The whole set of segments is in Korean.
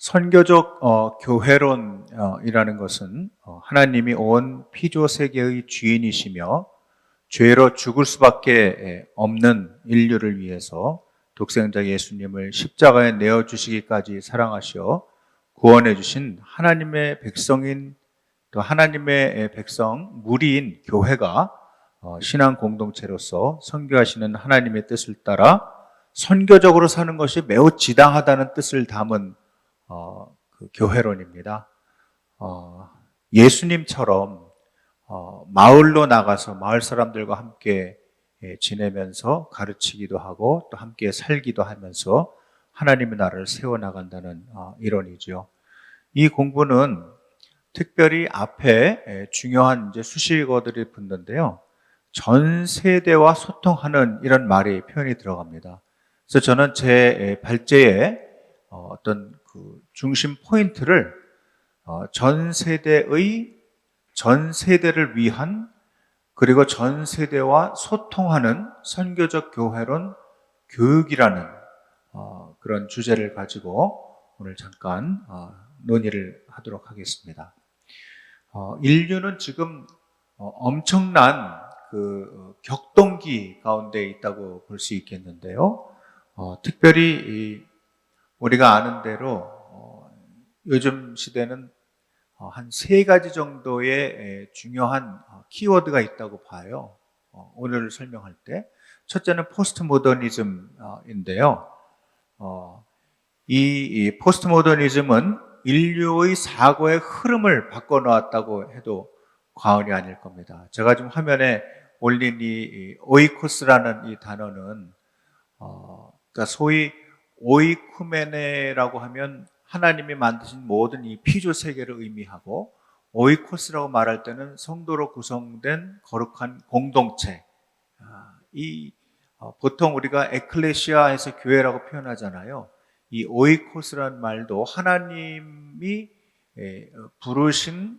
선교적 교회론이라는 것은 하나님이 온 피조 세계의 주인이시며 죄로 죽을 수밖에 없는 인류를 위해서 독생자 예수님을 십자가에 내어주시기까지 사랑하시어 구원해 주신 하나님의 백성인 또 하나님의 백성 무리인 교회가 신앙 공동체로서 선교하시는 하나님의 뜻을 따라 선교적으로 사는 것이 매우 지당하다는 뜻을 담은 그 교회론입니다. 예수님처럼 마을로 나가서 마을 사람들과 함께 지내면서 가르치기도 하고 또 함께 살기도 하면서 하나님의 나라를 세워나간다는 이론이죠. 이 공부는 특별히 앞에 중요한 이제 수식어들이 붙는데요. 전 세대와 소통하는 이런 말이 표현이 들어갑니다. 그래서 저는 제 발제에 어떤 그 중심 포인트를 전 세대를 위한 그리고 전 세대와 소통하는 선교적 교회론 교육이라는 그런 주제를 가지고 오늘 잠깐 논의를 하도록 하겠습니다. 인류는 지금 엄청난 그 격동기 가운데 있다고 볼 수 있겠는데요. 특별히 우리가 아는 대로 요즘 시대는 한 3가지 정도의 중요한 키워드가 있다고 봐요. 오늘 설명할 때. 첫째는 포스트 모더니즘인데요. 이 포스트 모더니즘은 인류의 사고의 흐름을 바꿔놓았다고 해도 과언이 아닐 겁니다. 제가 지금 화면에 올린 이 오이코스라는 이 단어는 그러니까 소위 오이쿠메네라고 하면 하나님이 만드신 모든 이 피조 세계를 의미하고, 오이코스라고 말할 때는 성도로 구성된 거룩한 공동체. 보통 우리가 에클레시아에서 교회라고 표현하잖아요. 이 오이코스라는 말도 하나님이 부르신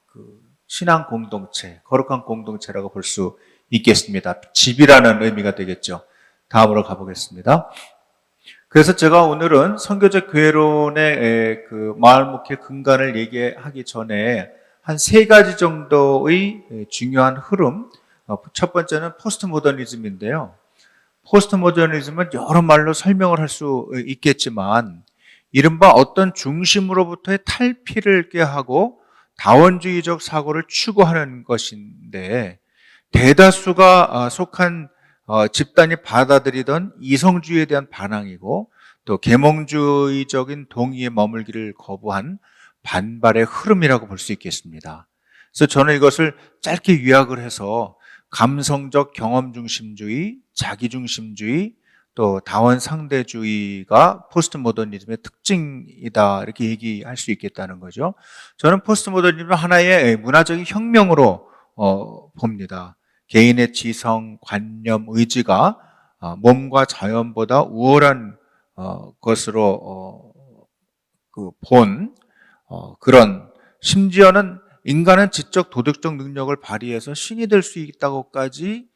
그 신앙 공동체, 거룩한 공동체라고 볼 수 있겠습니다. 집이라는 의미가 되겠죠. 다음으로 가보겠습니다. 그래서 제가 오늘은 선교적 교회론의 그 마을 목회 근간을 얘기하기 전에 한 3가지 정도의 중요한 흐름. 첫 번째는 포스트 모더니즘인데요. 포스트 모더니즘은 여러 말로 설명을 할 수 있겠지만 이른바 어떤 중심으로부터의 탈피를 꾀하고 다원주의적 사고를 추구하는 것인데, 대다수가 속한 집단이 받아들이던 이성주의에 대한 반항이고 또 계몽주의적인 동의에 머물기를 거부한 반발의 흐름이라고 볼 수 있겠습니다. 그래서 저는 이것을 짧게 요약을 해서 감성적 경험중심주의, 자기중심주의, 또 다원상대주의가 포스트 모더니즘의 특징이다, 이렇게 얘기할 수 있겠다는 거죠. 저는 포스트 모더니즘을 하나의 문화적인 혁명으로 봅니다. 개인의 지성, 관념, 의지가 몸과 자연보다 우월한 것으로 본 그런, 심지어는 인간은 지적 도덕적 능력을 발휘해서 신이 될 수 있다고까지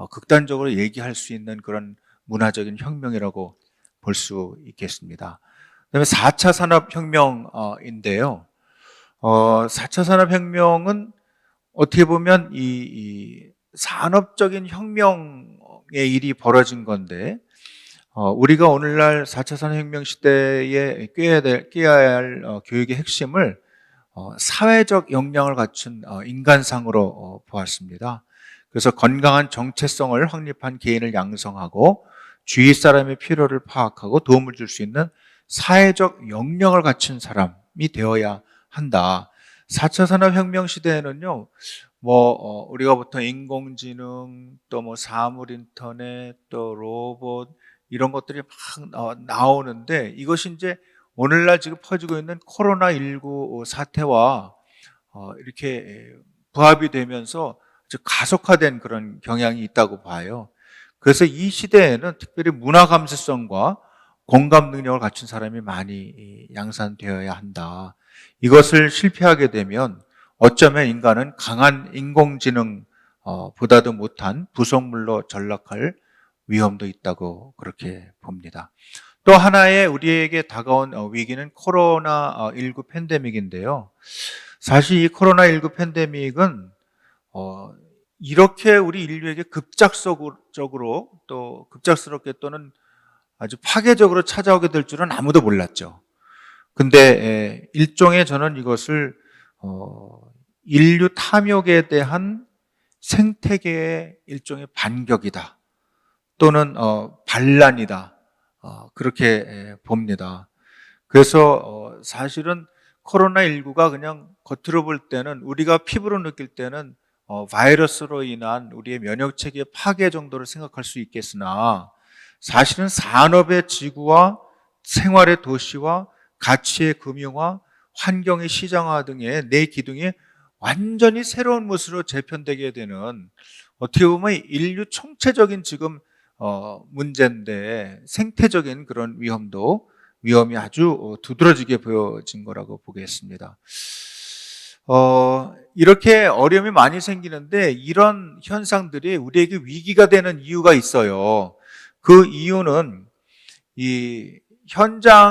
극단적으로 얘기할 수 있는 그런 문화적인 혁명이라고 볼 수 있겠습니다. 그다음에 4차 산업혁명인데요. 4차 산업혁명은 어떻게 보면 이 산업적인 혁명의 일이 벌어진 건데, 우리가 오늘날 4차 산업혁명 시대에 꿰어야 할 교육의 핵심을 사회적 역량을 갖춘 인간상으로 보았습니다. 그래서 건강한 정체성을 확립한 개인을 양성하고 주위 사람의 필요를 파악하고 도움을 줄 수 있는 사회적 역량을 갖춘 사람이 되어야 한다. 4차 산업혁명 시대에는요, 우리가 보통 인공지능, 또 사물 인터넷, 또 로봇, 이런 것들이 막 나오는데, 이것이 이제 오늘날 지금 퍼지고 있는 코로나19 사태와 이렇게 부합이 되면서 가속화된 그런 경향이 있다고 봐요. 그래서 이 시대에는 특별히 문화 감수성과 공감 능력을 갖춘 사람이 많이 양산되어야 한다. 이것을 실패하게 되면 어쩌면 인간은 강한 인공지능 보다도 못한 부속물로 전락할 위험도 있다고 그렇게 봅니다. 또 하나의 우리에게 다가온 위기는 코로나19 팬데믹인데요. 사실 이 코로나19 팬데믹은 이렇게 우리 인류에게 급작스럽고 또 급작스럽게 또는 아주 파괴적으로 찾아오게 될 줄은 아무도 몰랐죠. 근데 일종의 저는 이것을 인류 탐욕에 대한 생태계의 일종의 반격이다 또는 반란이다, 그렇게 봅니다. 그래서 사실은 코로나19가 그냥 겉으로 볼 때는, 우리가 피부로 느낄 때는 바이러스로 인한 우리의 면역체계의 파괴 정도를 생각할 수 있겠으나, 사실은 산업의 지구와 생활의 도시와 가치의 금융화, 환경의 시장화 등의 내 기둥이 완전히 새로운 모습으로 재편되게 되는, 어떻게 보면 인류 총체적인 지금 문제인데, 생태적인 그런 위험이 아주 두드러지게 보여진 거라고 보겠습니다. 이렇게 어려움이 많이 생기는데, 이런 현상들이 우리에게 위기가 되는 이유가 있어요. 그 이유는 이 현장에서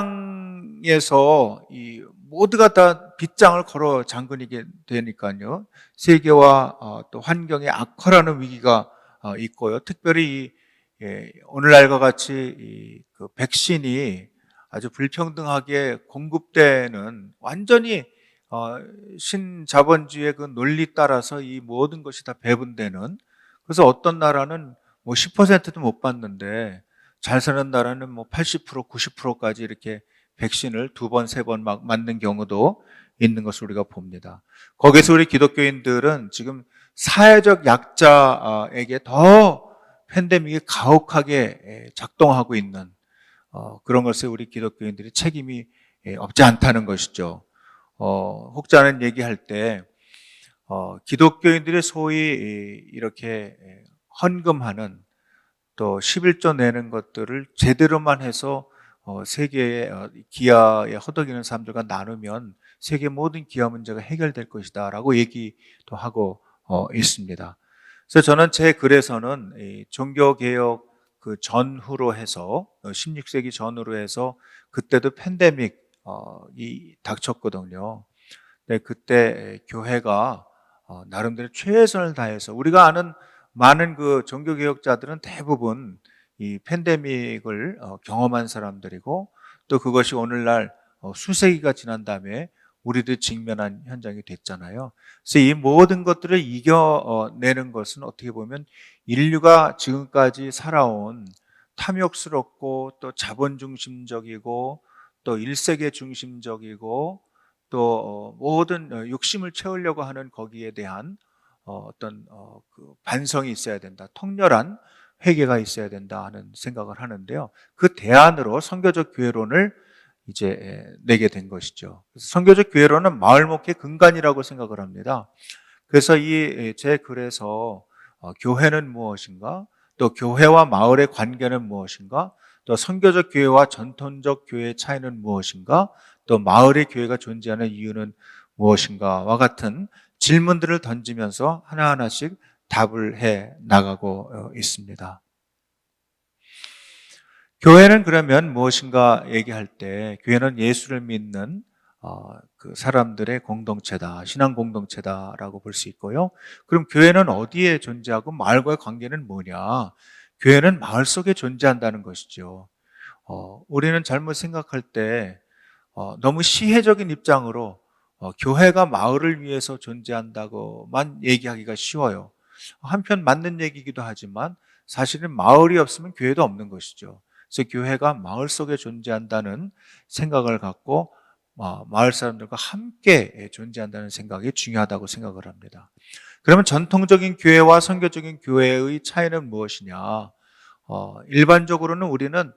이 모두가 다 빗장을 걸어 잠그게 되니까요. 세계와 또 환경의 악화라는 위기가 있고요. 특별히 오늘날과 같이 그 백신이 아주 불평등하게 공급되는, 완전히 신자본주의의 그 논리 따라서 이 모든 것이 다 배분되는, 그래서 어떤 나라는 뭐 10%도 못 받는데 잘 사는 나라는 뭐 80%, 90%까지 이렇게 백신을 2번, 3번 막 맞는 경우도 있는 것을 우리가 봅니다. 거기서 우리 기독교인들은 지금 사회적 약자에게 더 팬데믹이 가혹하게 작동하고 있는 그런 것에 우리 기독교인들이 책임이 없지 않다는 것이죠. 혹자는 얘기할 때 기독교인들이 소위 이렇게 헌금하는, 또 11조 내는 것들을 제대로만 해서 세계의 기아에 허덕이는 사람들과 나누면 세계 모든 기아 문제가 해결될 것이다 라고 얘기도 하고 있습니다. 그래서 저는 제 글에서는 이 종교개혁 그 전후로 해서 16세기 전후로 해서 그때도 팬데믹이 닥쳤거든요. 근데 그때 교회가 나름대로 최선을 다해서, 우리가 아는 많은 그 종교개혁자들은 대부분 이 팬데믹을 경험한 사람들이고, 또 그것이 오늘날 수세기가 지난 다음에 우리도 직면한 현장이 됐잖아요. 그래서 이 모든 것들을 이겨내는 것은 어떻게 보면 인류가 지금까지 살아온 탐욕스럽고 또 자본중심적이고 또 일세계 중심적이고 또 모든 욕심을 채우려고 하는 거기에 대한 어떤 그 반성이 있어야 된다, 통렬한 회개가 있어야 된다 하는 생각을 하는데요. 그 대안으로 선교적 교회론을 이제 내게 된 것이죠. 그래서 선교적 교회론은 마을 목회 근간이라고 생각을 합니다. 그래서 이 제 글에서 교회는 무엇인가, 또 교회와 마을의 관계는 무엇인가, 또 선교적 교회와 전통적 교회의 차이는 무엇인가, 또 마을의 교회가 존재하는 이유는 무엇인가와 같은 질문들을 던지면서 하나하나씩 답을 해 나가고 있습니다. 교회는 그러면 무엇인가 얘기할 때, 교회는 예수를 믿는 그 사람들의 공동체다, 신앙 공동체다라고 볼 수 있고요. 그럼 교회는 어디에 존재하고 마을과의 관계는 뭐냐? 교회는 마을 속에 존재한다는 것이죠. 우리는 잘못 생각할 때 너무 시혜적인 입장으로 교회가 마을을 위해서 존재한다고만 얘기하기가 쉬워요. 한편 맞는 얘기이기도 하지만 사실은 마을이 없으면 교회도 없는 것이죠. 그래서 교회가 마을 속에 존재한다는 생각을 갖고 마을 사람들과 함께 존재한다는 생각이 중요하다고 생각을 합니다. 그러면 전통적인 교회와 선교적인 교회의 차이는 무엇이냐? 일반적으로는 우리는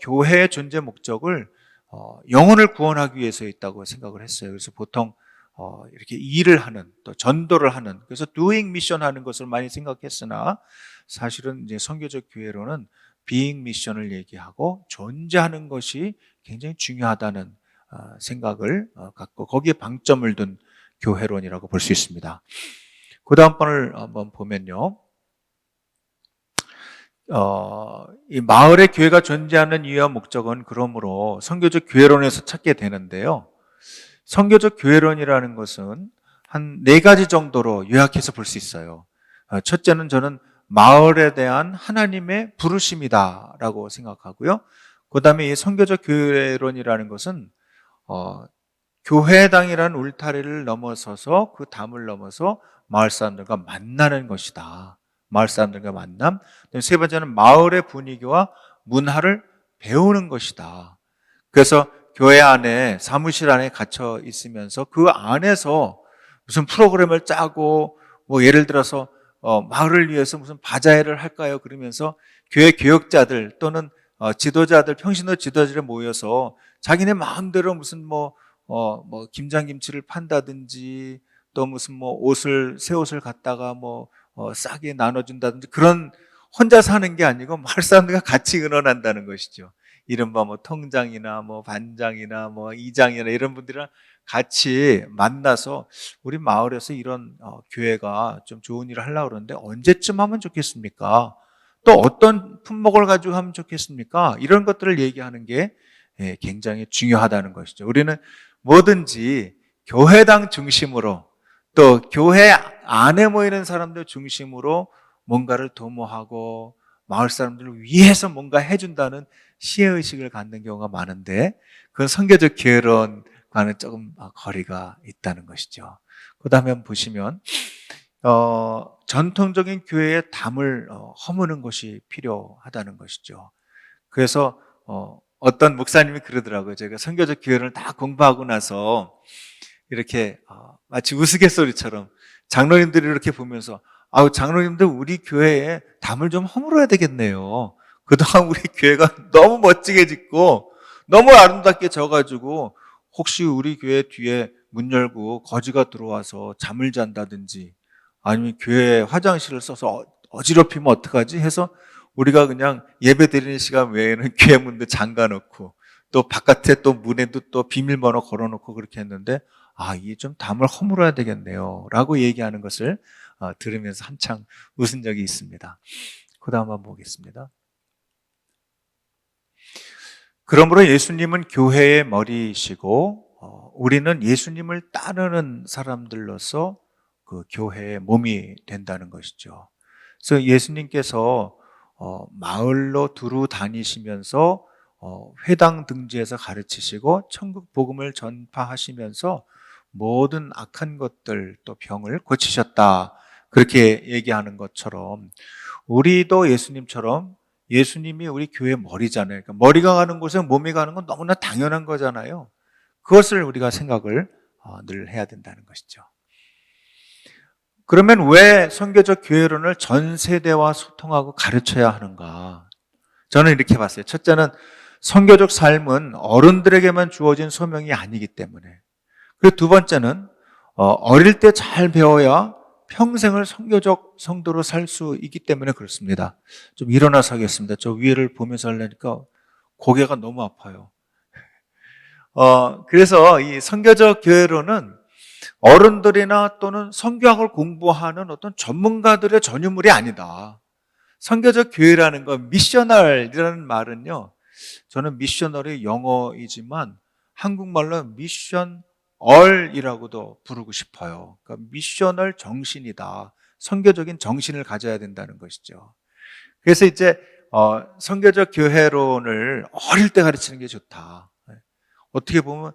교회의 존재 목적을 영혼을 구원하기 위해서 있다고 생각을 했어요. 그래서 보통 이렇게 일을 하는, 또 전도를 하는, 그래서 doing mission 하는 것을 많이 생각했으나, 사실은 이제 선교적 교회로는 being mission을 얘기하고 존재하는 것이 굉장히 중요하다는 생각을 갖고 거기에 방점을 둔 교회론이라고 볼 수 있습니다. 그 다음 번을 한번 보면요. 이 마을에 교회가 존재하는 이유와 목적은 그러므로 선교적 교회론에서 찾게 되는데요. 선교적 교회론이라는 것은 한 4가지 정도로 요약해서 볼 수 있어요. 첫째는 저는 마을에 대한 하나님의 부르심이다라고 생각하고요. 그 다음에 이 선교적 교회론이라는 것은 교회당이라는 울타리를 넘어서서 그 담을 넘어서 마을 사람들과 만나는 것이다. 마을 사람들과 만남. 세 번째는 마을의 분위기와 문화를 배우는 것이다. 그래서 교회 안에 사무실 안에 갇혀 있으면서 그 안에서 무슨 프로그램을 짜고 뭐 예를 들어서 마을을 위해서 무슨 바자회를 할까요? 그러면서 교회 교역자들 또는 지도자들, 평신도 지도자들이 모여서 자기네 마음대로 무슨 김장김치를 판다든지 또 무슨 새 옷을 갖다가 싸게 나눠준다든지 그런 혼자 사는 게 아니고 마을 사람들과 같이 의논한다는 것이죠. 이른바 통장이나 반장이나 이장이나 이런 분들이랑 같이 만나서 우리 마을에서 이런 교회가 좀 좋은 일을 하려고 그러는데 언제쯤 하면 좋겠습니까? 또 어떤 품목을 가지고 하면 좋겠습니까? 이런 것들을 얘기하는 게 굉장히 중요하다는 것이죠. 우리는 뭐든지 교회당 중심으로 또 교회 안에 모이는 사람들 중심으로 뭔가를 도모하고 마을 사람들을 위해서 뭔가 해준다는 시혜의식을 갖는 경우가 많은데 그건 선교적 교회론과는 조금 거리가 있다는 것이죠. 그 다음에 보시면 전통적인 교회의 담을 허무는 것이 필요하다는 것이죠. 그래서 어떤 목사님이 그러더라고요. 제가 선교적 교회를 다 공부하고 나서 이렇게 마치 우스갯소리처럼 장로님들이 이렇게 보면서 장로님들 우리 교회에 담을 좀 허물어야 되겠네요. 그동안 우리 교회가 너무 멋지게 짓고 너무 아름답게 져가지고 혹시 우리 교회 뒤에 문 열고 거지가 들어와서 잠을 잔다든지 아니면 교회 화장실을 써서 어지럽히면 어떡하지 해서 우리가 그냥 예배 드리는 시간 외에는 교회 문도 잠가놓고 또 바깥에 또 문에도 또 비밀번호 걸어놓고 그렇게 했는데 이게 좀 담을 허물어야 되겠네요 라고 얘기하는 것을 들으면서 한창 웃은 적이 있습니다. 그 다음 한번 보겠습니다. 그러므로 예수님은 교회의 머리이시고 우리는 예수님을 따르는 사람들로서 그 교회의 몸이 된다는 것이죠. 그래서 예수님께서 마을로 두루 다니시면서 회당 등지에서 가르치시고 천국 복음을 전파하시면서 모든 악한 것들 또 병을 고치셨다. 그렇게 얘기하는 것처럼 우리도 예수님처럼 예수님이 우리 교회 머리잖아요. 그러니까 머리가 가는 곳에 몸이 가는 건 너무나 당연한 거잖아요. 그것을 우리가 생각을 늘 해야 된다는 것이죠. 그러면 왜 선교적 교회론을 전 세대와 소통하고 가르쳐야 하는가? 저는 이렇게 봤어요. 첫째는 선교적 삶은 어른들에게만 주어진 소명이 아니기 때문에. 그리고 두 번째는 어릴 때 잘 배워야 평생을 선교적 성도로 살 수 있기 때문에 그렇습니다. 좀 일어나서 하겠습니다. 저 위를 보면서 하려니까 고개가 너무 아파요. 그래서 이 선교적 교회론은 어른들이나 또는 선교학을 공부하는 어떤 전문가들의 전유물이 아니다. 선교적 교회라는 건 미셔널이라는 말은요. 저는 미셔널이 영어이지만 한국말로 미션얼이라고도 부르고 싶어요. 그러니까 미셔널 정신이다. 선교적인 정신을 가져야 된다는 것이죠. 그래서 이제 선교적 교회론을 어릴 때 가르치는 게 좋다. 어떻게 보면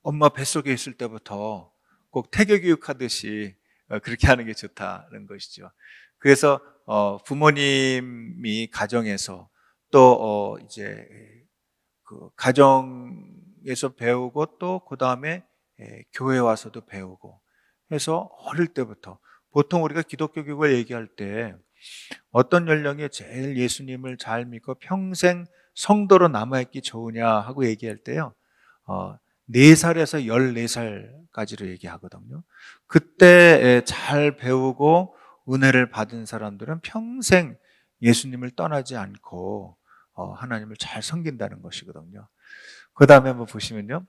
엄마 뱃속에 있을 때부터 꼭 태교 교육하듯이 그렇게 하는 게 좋다는 것이죠. 그래서 부모님이 가정에서 또 이제 그 가정에서 배우고 또 그 다음에 교회 와서도 배우고 해서 어릴 때부터 보통 우리가 기독교 교육을 얘기할 때 어떤 연령에 제일 예수님을 잘 믿고 평생 성도로 남아있기 좋으냐 하고 얘기할 때요 4살에서 14살까지로 얘기하거든요. 그때 잘 배우고 은혜를 받은 사람들은 평생 예수님을 떠나지 않고 하나님을 잘 섬긴다는 것이거든요. 그 다음에 한번 보시면요.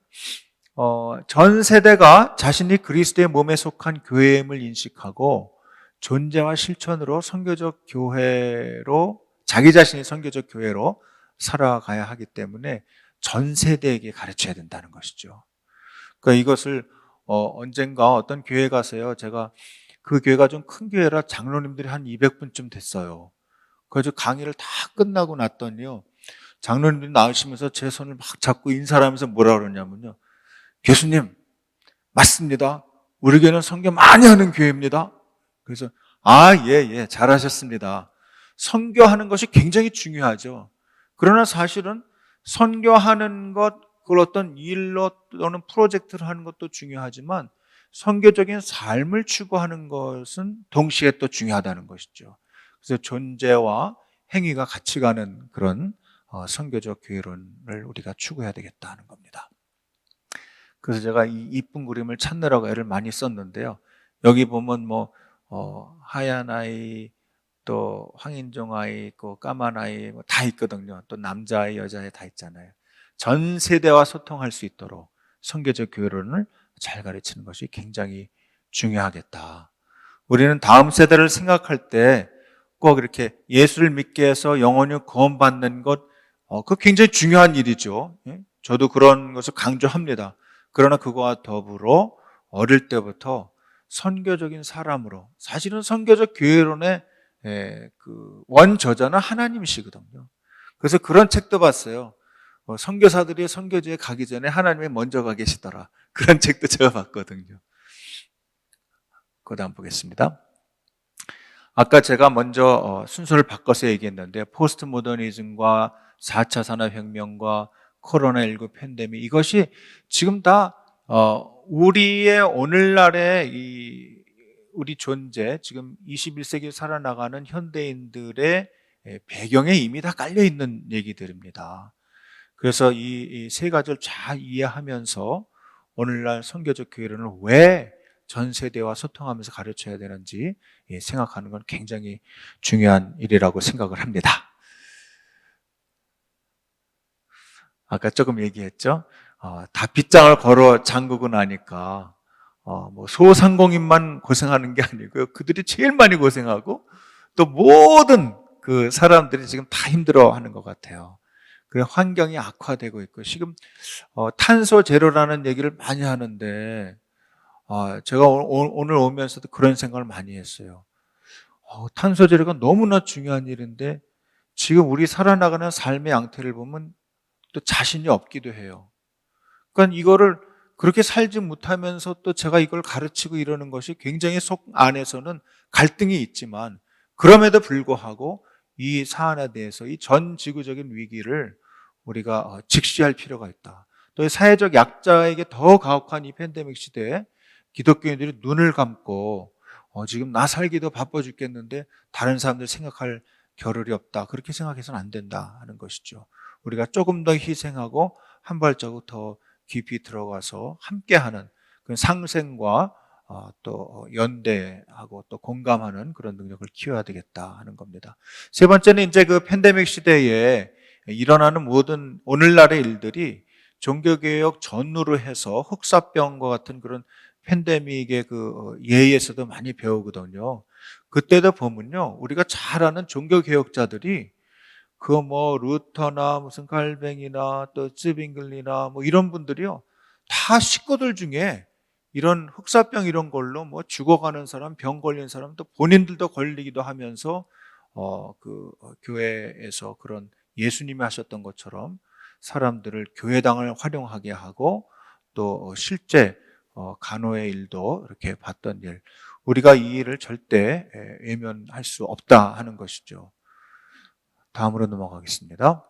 전 세대가 자신이 그리스도의 몸에 속한 교회임을 인식하고 존재와 실천으로 선교적 교회로 자기 자신이 선교적 교회로 살아가야 하기 때문에 전 세대에게 가르쳐야 된다는 것이죠. 그러니까 이것을 언젠가 어떤 교회 가서요, 제가 그 교회가 좀 큰 교회라 장로님들이 한 200분쯤 됐어요. 그래서 강의를 다 끝나고 났더니요, 장로님들이 나오시면서 제 손을 막 잡고 인사를 하면서 뭐라 그러냐면요, 교수님 맞습니다, 우리 교회는 선교 많이 하는 교회입니다. 그래서 예, 잘하셨습니다. 선교하는 것이 굉장히 중요하죠. 그러나 사실은 선교하는 것, 그걸 어떤 일로 또는 프로젝트를 하는 것도 중요하지만 선교적인 삶을 추구하는 것은 동시에 또 중요하다는 것이죠. 그래서 존재와 행위가 같이 가는 그런 선교적 교회론을 우리가 추구해야 되겠다는 겁니다. 그래서 제가 이 이쁜 그림을 찾느라고 애를 많이 썼는데요. 여기 보면 하얀 아이, 또 황인종 아이 있고 까만 아이 다 있거든요. 또 남자아이, 여자아이 다 있잖아요. 전 세대와 소통할 수 있도록 선교적 교회론을 잘 가르치는 것이 굉장히 중요하겠다. 우리는 다음 세대를 생각할 때 꼭 이렇게 예수를 믿게 해서 영혼이 구원받는 것, 그거 굉장히 중요한 일이죠. 저도 그런 것을 강조합니다. 그러나 그거와 더불어 어릴 때부터 선교적인 사람으로, 사실은 선교적 교회론의 그 원저자는 하나님이시거든요. 그래서 그런 책도 봤어요. 선교사들이 선교지에 가기 전에 하나님이 먼저 가 계시더라. 그런 책도 제가 봤거든요. 그 다음 보겠습니다. 아까 제가 먼저 순서를 바꿔서 얘기했는데, 포스트 모더니즘과 4차 산업혁명과 코로나19 팬데믹, 이것이 지금 다 우리의 오늘날의 우리 존재, 지금 21세기 살아나가는 현대인들의 배경에 이미 다 깔려 있는 얘기들입니다. 그래서 이 세 가지를 잘 이해하면서 오늘날 선교적 교회론을 왜 전 세대와 소통하면서 가르쳐야 되는지 생각하는 건 굉장히 중요한 일이라고 생각을 합니다. 아까 조금 얘기했죠. 다 빗장을 걸어 잠그고 나니까 소상공인만 고생하는 게 아니고요, 그들이 제일 많이 고생하고 또 모든 그 사람들이 지금 다 힘들어하는 것 같아요. 그래, 환경이 악화되고 있고, 지금 탄소 제로라는 얘기를 많이 하는데 제가 오늘 오면서도 그런 생각을 많이 했어요. 탄소 제로가 너무나 중요한 일인데 지금 우리 살아나가는 삶의 양태를 보면 또 자신이 없기도 해요. 그러니까 이거를 그렇게 살지 못하면서 또 제가 이걸 가르치고 이러는 것이 굉장히 속 안에서는 갈등이 있지만, 그럼에도 불구하고 이 사안에 대해서 이 전 지구적인 위기를 우리가 직시할 필요가 있다. 또 사회적 약자에게 더 가혹한 이 팬데믹 시대에 기독교인들이 눈을 감고 지금 나 살기도 바빠 죽겠는데 다른 사람들 생각할 겨를이 없다, 그렇게 생각해서는 안 된다 하는 것이죠. 우리가 조금 더 희생하고 한 발자국 더 깊이 들어가서 함께하는 그 상생과 또 연대하고 또 공감하는 그런 능력을 키워야 되겠다 하는 겁니다. 세 번째는 이제 그 팬데믹 시대에 일어나는 모든 오늘날의 일들이 종교개혁 전후로 해서 흑사병과 같은 그런 팬데믹의 그 예에서도 많이 배우거든요. 그때도 보면요, 우리가 잘 아는 종교개혁자들이 루터나 무슨 칼뱅이나 또 쯔빙글리나 이런 분들이요, 다 식구들 중에 이런 흑사병 이런 걸로 죽어가는 사람, 병 걸린 사람, 또 본인들도 걸리기도 하면서 교회에서 그런 예수님이 하셨던 것처럼 사람들을 교회당을 활용하게 하고 또 실제 간호의 일도 이렇게 봤던 일, 우리가 이 일을 절대 외면할 수 없다 하는 것이죠. 다음으로 넘어가겠습니다.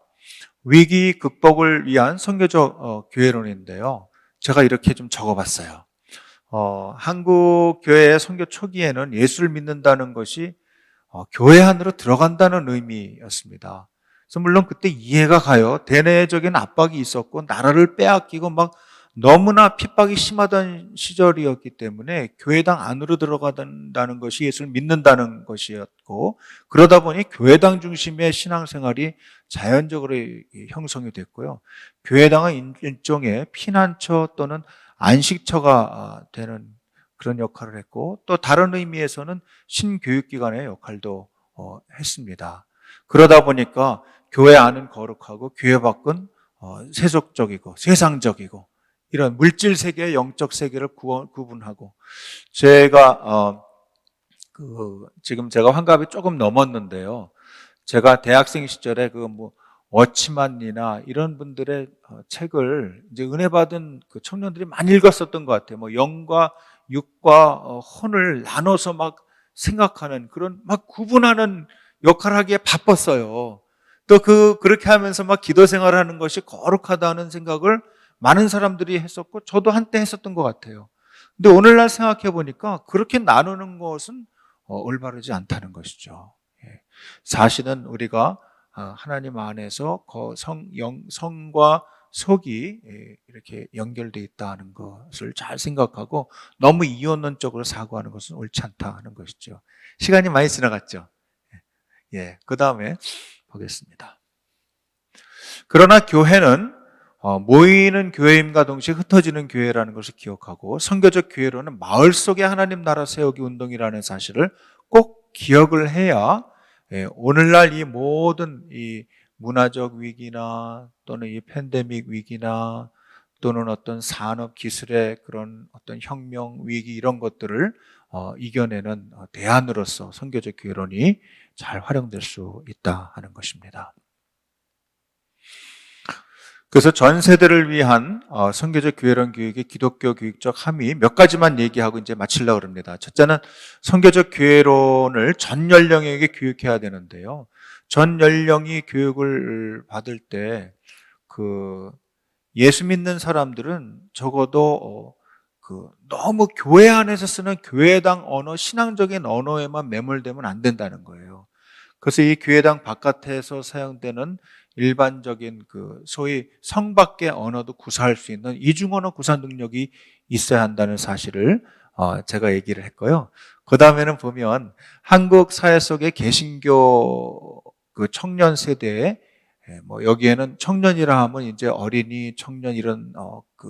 위기 극복을 위한 선교적 교회론인데요, 제가 이렇게 좀 적어봤어요. 한국 교회의 선교 초기에는 예수를 믿는다는 것이 교회 안으로 들어간다는 의미였습니다. 그래서 물론 그때 이해가 가요. 대내적인 압박이 있었고 나라를 빼앗기고 너무나 핍박이 심하던 시절이었기 때문에 교회당 안으로 들어간다는 것이 예수를 믿는다는 것이었고, 그러다 보니 교회당 중심의 신앙생활이 자연적으로 형성이 됐고요, 교회당은 일종의 피난처 또는 안식처가 되는 그런 역할을 했고, 또 다른 의미에서는 신교육기관의 역할도 했습니다. 그러다 보니까 교회 안은 거룩하고 교회 밖은 세속적이고 세상적이고 이런 물질 세계, 영적 세계를 구분하고 제가 지금 제가 환갑이 조금 넘었는데요. 제가 대학생 시절에 워치만이나 이런 분들의 책을 이제 은혜 받은 그 청년들이 많이 읽었었던 것 같아요. 영과 육과 혼을 나눠서 막 생각하는 그런 막 구분하는 역할을 하기에 바빴어요. 또 그렇게 하면서 막 기도 생활하는 것이 거룩하다는 생각을 많은 사람들이 했었고 저도 한때 했었던 것 같아요. 근데 오늘날 생각해 보니까 그렇게 나누는 것은 올바르지 않다는 것이죠. 예. 사실은 우리가 하나님 안에서 성과 속이 이렇게 연결되어 있다는 것을 잘 생각하고 너무 이혼론적으로 사고하는 것은 옳지 않다는 것이죠. 시간이 많이 지나갔죠. 예, 그 다음에 보겠습니다. 그러나 교회는 모이는 교회임과 동시에 흩어지는 교회라는 것을 기억하고 선교적 교회로는 마을 속에 하나님 나라 세우기 운동이라는 사실을 꼭 기억을 해야 오늘날 이 모든 이 문화적 위기나 또는 이 팬데믹 위기나 또는 어떤 산업 기술의 그런 어떤 혁명 위기 이런 것들을 이겨내는 대안으로서 선교적 교회론이 잘 활용될 수 있다 하는 것입니다. 그래서 전 세대를 위한 선교적 교회론 교육의 기독교 교육적 함의 몇 가지만 얘기하고 이제 마치려고 합니다. 첫째는 선교적 교회론을 전 연령에게 교육해야 되는데요. 전 연령이 교육을 받을 때 예수 믿는 사람들은 적어도 너무 교회 안에서 쓰는 교회당 언어, 신앙적인 언어에만 매몰되면 안 된다는 거예요. 그래서 이 교회당 바깥에서 사용되는 일반적인 소위 성 밖의 언어도 구사할 수 있는 이중언어 구사 능력이 있어야 한다는 사실을 제가 얘기를 했고요. 그 다음에는 보면 한국 사회 속의 개신교 청년 세대에 여기에는 청년이라 하면 이제 어린이, 청년 이런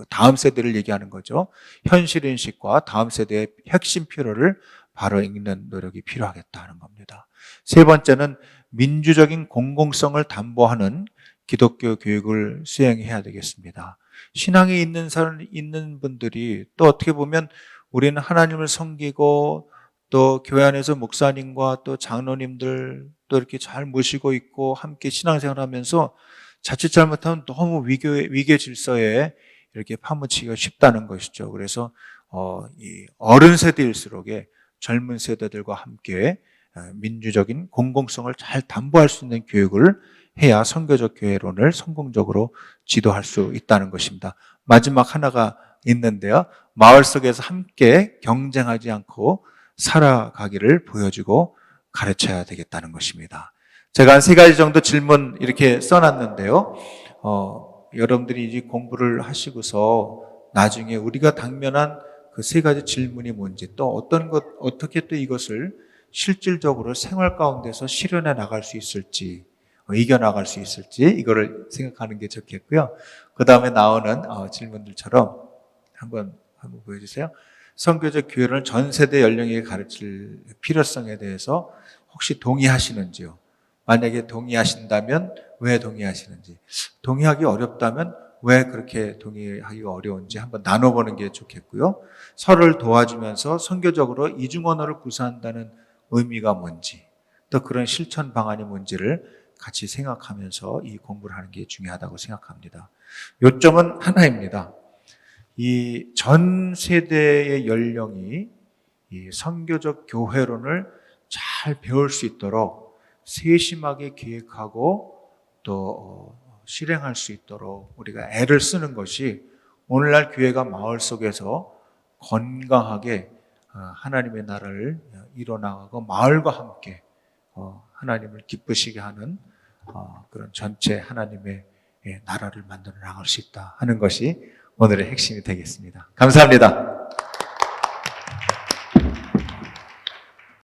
다음 세대를 얘기하는 거죠. 현실인식과 다음 세대의 핵심 필요를 바로 읽는 노력이 필요하겠다는 겁니다. 세 번째는 민주적인 공공성을 담보하는 기독교 교육을 수행해야 되겠습니다. 신앙이 있는 분들이 또 어떻게 보면 우리는 하나님을 섬기고 또 교회 안에서 목사님과 또 장로님들 또 이렇게 잘 모시고 있고 함께 신앙생활 하면서 자칫 잘못하면 너무 위계 질서에 이렇게 파묻히기가 쉽다는 것이죠. 그래서 이 어른 세대일수록에 젊은 세대들과 함께 민주적인 공공성을 잘 담보할 수 있는 교육을 해야 선교적 교회론을 성공적으로 지도할 수 있다는 것입니다. 마지막 하나가 있는데요. 마을 속에서 함께 경쟁하지 않고 살아가기를 보여주고 가르쳐야 되겠다는 것입니다. 제가 한 3가지 정도 질문 이렇게 써놨는데요. 여러분들이 이제 공부를 하시고서 나중에 우리가 당면한 그 3가지 질문이 뭔지 또 어떻게 또 이것을 실질적으로 생활 가운데서 실현해 나갈 수 있을지, 이겨나갈 수 있을지 이거를 생각하는 게 좋겠고요. 그 다음에 나오는 질문들처럼 한번 보여주세요. 선교적 교회를 전 세대 연령에게 가르칠 필요성에 대해서 혹시 동의하시는지요? 만약에 동의하신다면 왜 동의하시는지, 동의하기 어렵다면 왜 그렇게 동의하기가 어려운지 한번 나눠보는 게 좋겠고요. 서로를 도와주면서 선교적으로 이중언어를 구사한다는 의미가 뭔지, 또 그런 실천 방안이 뭔지를 같이 생각하면서 이 공부를 하는 게 중요하다고 생각합니다. 요점은 하나입니다. 이 전 세대의 연령이 이 선교적 교회론을 잘 배울 수 있도록 세심하게 기획하고 또 실행할 수 있도록 우리가 애를 쓰는 것이 오늘날 교회가 마을 속에서 건강하게 하나님의 나라를 이뤄나가고 마을과 함께 하나님을 기쁘시게 하는 그런 전체 하나님의 나라를 만들어 나갈 수 있다 하는 것이 오늘의 핵심이 되겠습니다. 감사합니다.